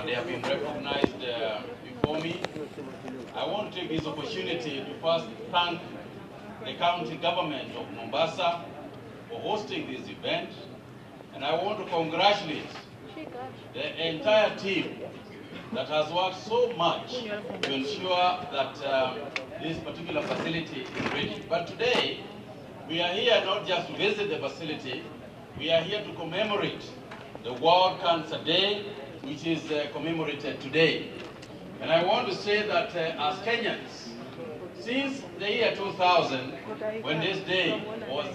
they have been recognized before me. I want to take this opportunity to first thank the county government of Mombasa for hosting this event, and I want to congratulate the entire team that has worked so much to ensure that this particular facility is ready. But today, we are here not just to visit the facility, we are here to commemorate the World Cancer Day, which is commemorated today. And I want to say that as Kenyans, since the year 2000, when this day was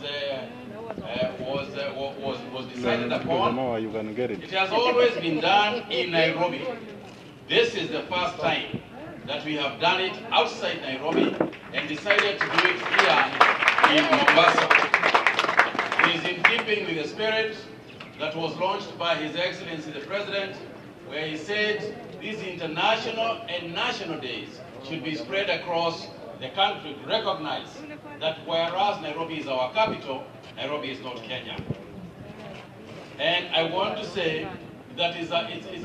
decided upon, it has always been done in Nairobi. This is the first time that we have done it outside Nairobi and decided to do it here in Mombasa. It is in keeping with the spirit that was launched by His Excellency the President, where he said these international and national days should be spread across the country to recognize that whereas Nairobi is our capital, Nairobi is not Kenya. And I want to say that it's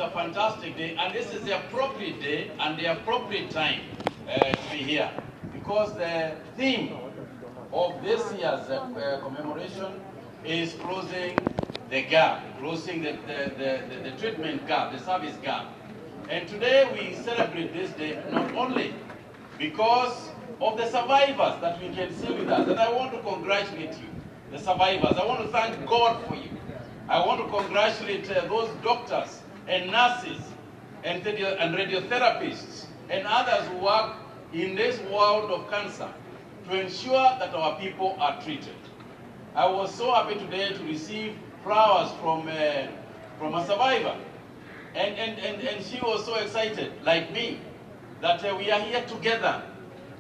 a fantastic day, and this is the appropriate day and the appropriate time to be here, because the theme of this year's commemoration is closing the gap, closing the treatment gap, the service gap. And today we celebrate this day not only because of the survivors that we can see with us, and I want to congratulate you, the survivors. I want to thank God for you. I want to congratulate those doctors and nurses and radiotherapists and others who work in this world of cancer to ensure that our people are treated. I was so happy today to receive flowers from a survivor. And she was so excited, like me, that we are here together.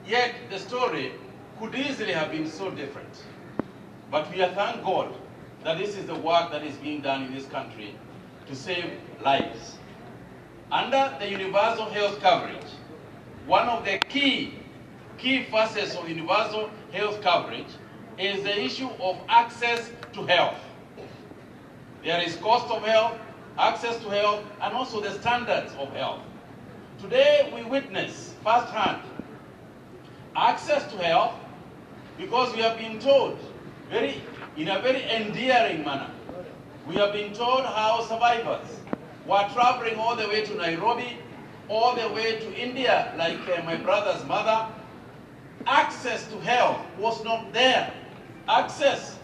Yet the story could easily have been so different. But we are thank God that this is the work that is being done in this country to save lives. Under the universal health coverage, one of the key facets of universal health coverage is the issue of access to health. There is cost of health, access to health, and also the standards of health. Today we witness firsthand access to health, because we have been told in a very endearing manner. We have been told how survivors were traveling all the way to Nairobi, all the way to India, like my brother's mother. Access to health was not there. Access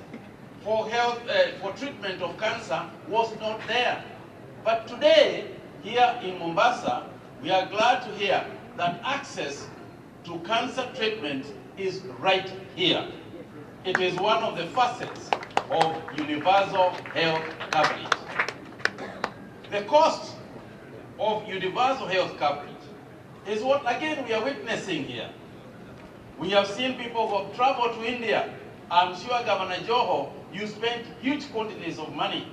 for health, for treatment of cancer was not there. But today, here in Mombasa, we are glad to hear that access to cancer treatment is right here. It is one of the facets of universal health coverage. The cost of universal health coverage is what, again, we are witnessing here. We have seen people who have traveled to India. I'm sure, Governor Joho, you spent huge quantities of money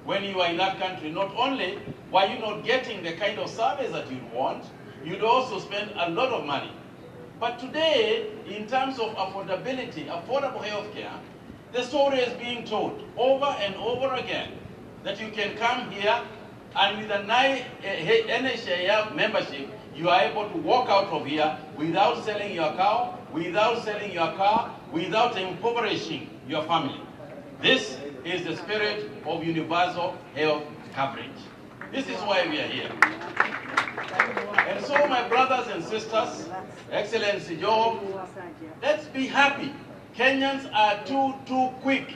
when you were in that country. Not only were you not getting the kind of service that you'd want, you'd also spend a lot of money. But today, in terms of affordability, affordable health care, the story is being told over and over again that you can come here and with a NHIF membership, you are able to walk out of here without selling your cow, without selling your car, without impoverishing your family. This is the spirit of universal health coverage. This is why we are here. And so, my brothers and sisters, Excellency Joe, let's be happy. Kenyans are too quick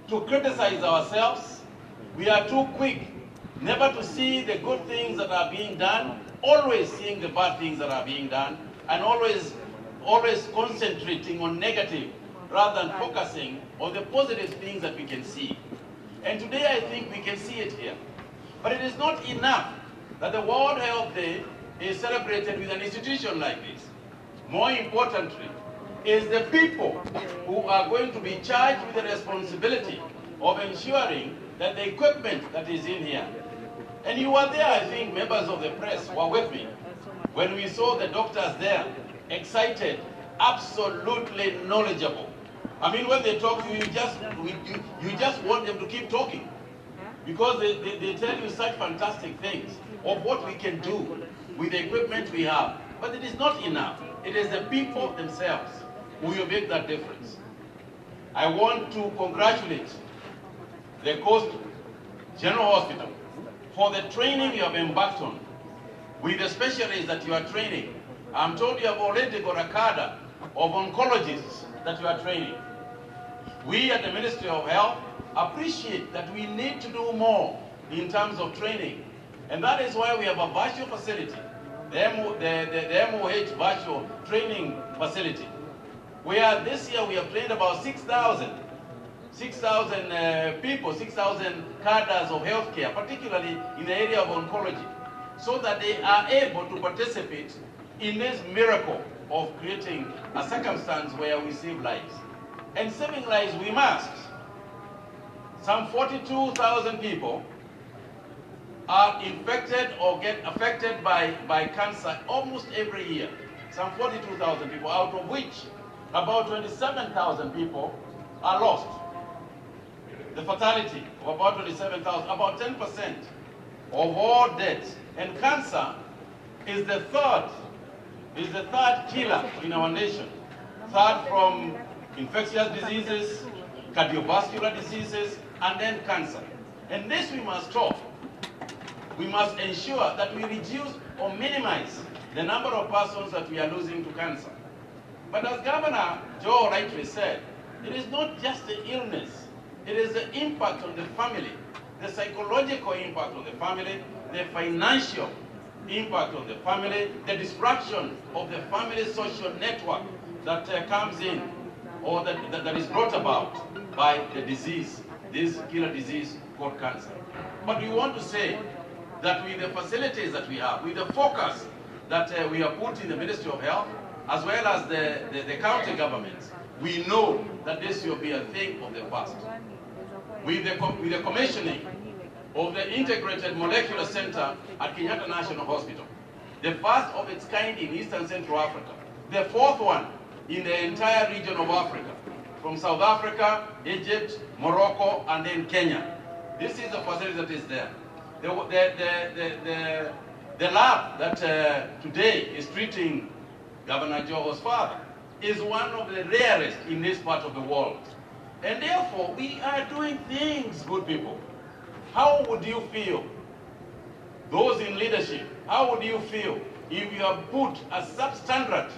to criticize ourselves. We are too quick never to see the good things that are being done, always seeing the bad things that are being done, and always concentrating on negative rather than focusing on the positive things that we can see. And today I think we can see it here. But it is not enough that the World Health Day is celebrated with an institution like this. More importantly, is the people who are going to be charged with the responsibility of ensuring that the equipment that is in here. And you were there, I think, members of the press were with me, when we saw the doctors there, excited, absolutely knowledgeable. I mean, when they talk to you, you just want them to keep talking. because they tell you such fantastic things of what we can do with the equipment we have. But it is not enough. It is the people themselves who will make that difference. I want to congratulate the Coast General Hospital for the training you have embarked on with the specialists that you are training. I'm told you have already got a cadre of oncologists that you are training. We at the Ministry of Health appreciate that we need to do more in terms of training. And that is why we have a virtual facility, the MOH virtual training facility, where this year we have trained about 6,000 people, 6,000 cadres of healthcare, particularly in the area of oncology, so that they are able to participate in this miracle of creating a circumstance where we save lives. And saving lives we must. Some 42,000 people are infected or get affected by cancer almost every year. Some 42,000 people, out of which about 27,000 people are lost. The fatality of about 27,000, about 10% of all deaths. And cancer is the third killer in our nation. Third from infectious diseases, cardiovascular diseases, and then cancer. And this we must stop. We must ensure that we reduce or minimize the number of persons that we are losing to cancer. But as Governor Joe rightly said, it is not just the illness, it is the impact on the family, the psychological impact on the family, the financial impact on the family, the disruption of the family social network that comes in, or that is brought about by the disease, this killer disease called cancer. But we want to say that with the facilities that we have, with the focus that we have put in the Ministry of Health, as well as the county governments, we know that this will be a thing of the past. With the commissioning of the Integrated Molecular Center at Kenyatta National Hospital, the first of its kind in Eastern Central Africa, the fourth one in the entire region of Africa, from South Africa, Egypt, Morocco, and then Kenya. This is the facility that is there. The lab that today is treating Governor Joho's father is one of the rarest in this part of the world. And therefore, we are doing things, good people. How would you feel, those in leadership, how would you feel if you have put a substandard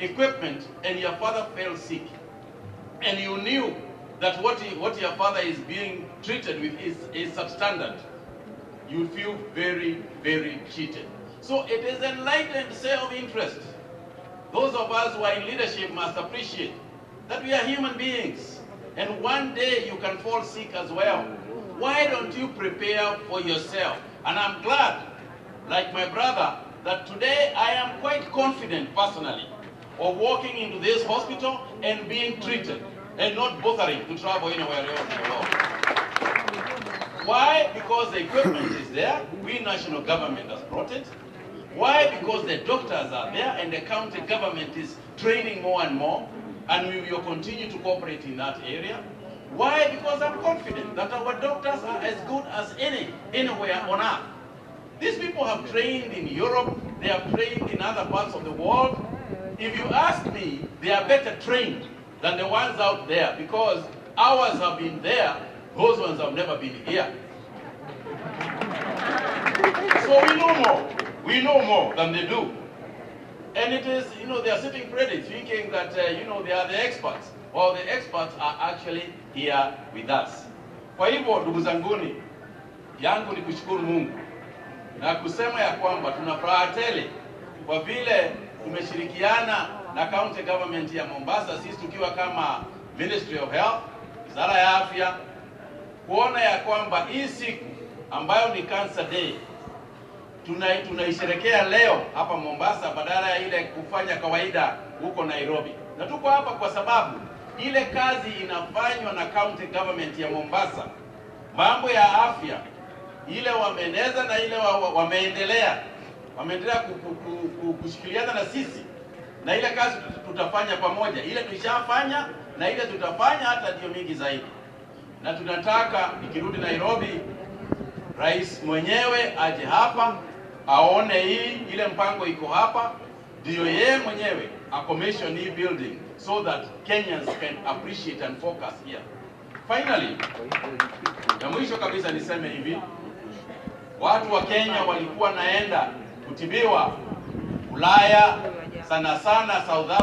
equipment and your father fell sick, and you knew that what your father is being treated with is substandard? You feel very, very cheated. So it is enlightened self-interest. Those of us who are in leadership must appreciate that we are human beings, and one day you can fall sick as well. Why don't you prepare for yourself? And I'm glad, like my brother, that today I am quite confident personally of walking into this hospital and being treated and not bothering to travel anywhere else in the world. Why? Because the equipment is there. We national government has brought it. Why? Because the doctors are there and the county government is training more and more, and we will continue to cooperate in that area. Why? Because I'm confident that our doctors are as good as anywhere on earth. These people have trained in Europe, they have trained in other parts of the world. If you ask me, they are better trained than the ones out there, because ours have been there, those ones have never been here. So we know more. We know more than they do. And it is, they are sitting pretty thinking that, they are the experts. Well, the experts are actually here with us. Kwa hivyo, ndugu zanguni, yangu ni kushukuru Mungu na kusema ya kwamba tuna furaha tele kwa vile tumeshirikiana na county government ya Mombasa, sisi tukiwa kama Ministry of Health, Wizara ya Afya, kuona ya kwamba hii siku ambayo ni Cancer Day tunaisherekea leo hapa Mombasa badala ya ile kufanya kawaida huko Nairobi. Na tuko hapa kwa sababu ile kazi inafanywa na county government ya Mombasa, mambo ya afya, ile wameeneza na ile wameendelea kushikiliana na sisi, na ile kazi tutafanya pamoja, ile tushafanya na ile tutafanya hata ndio mingi zaidi. Na tunataka nikirudi Nairobi rais mwenyewe aje hapa aone hii ile mpango iko hapa, ndio yeye mwenyewe a commission hii building so that Kenyans can appreciate and focus here. Finally, ya mwisho kabisa niseme hivi, watu wa Kenya walikuwa naenda kutibiwa Ulaya, sana sana South Africa.